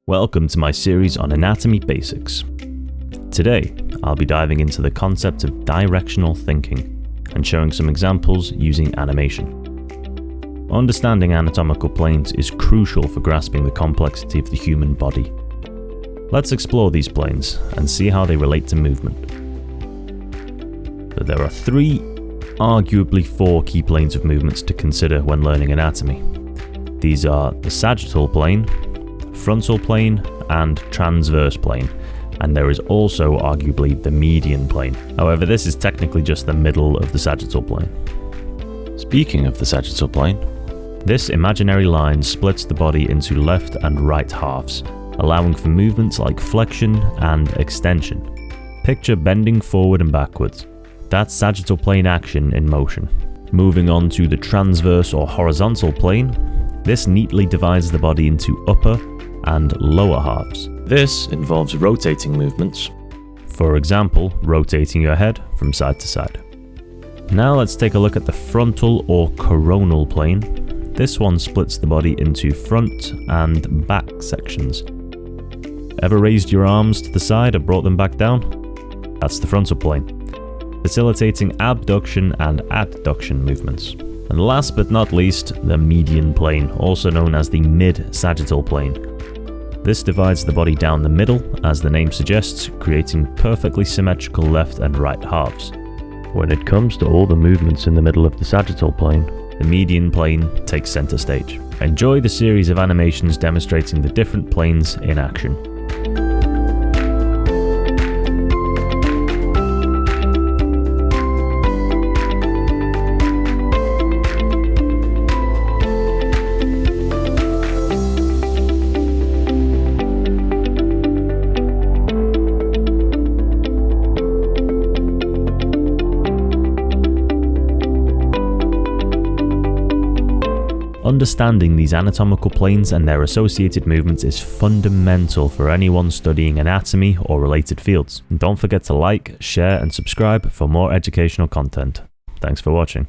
Welcome to my series on anatomy basics. Today, I'll be diving into the concept of directional thinking and showing some examples using animation. Understanding anatomical planes is crucial for grasping the complexity of the human body. Let's explore these planes and see how they relate to movement. There are arguably four key planes of movements to consider when learning anatomy. These are the sagittal plane, frontal plane, and transverse plane, and there is also arguably the median plane. However, this is technically just the middle of the sagittal plane. Speaking of the sagittal plane, this imaginary line splits the body into left and right halves, allowing for movements like flexion and extension. Picture bending forward and backwards. That's sagittal plane action in motion. Moving on to the transverse or horizontal plane, this neatly divides the body into upper and lower halves. This involves rotating movements. For example, rotating your head from side to side. Now let's take a look at the frontal or coronal plane. This one splits the body into front and back sections. Ever raised your arms to the side and brought them back down? That's the frontal plane, facilitating abduction and adduction movements. And last but not least, the median plane, also known as the mid-sagittal plane. This divides the body down the middle, as the name suggests, creating perfectly symmetrical left and right halves. When it comes to all the movements in the middle of the sagittal plane, the median plane takes center stage. Enjoy the series of animations demonstrating the different planes in action. Understanding these anatomical planes and their associated movements is fundamental for anyone studying anatomy or related fields. And don't forget to like, share, and subscribe for more educational content. Thanks for watching.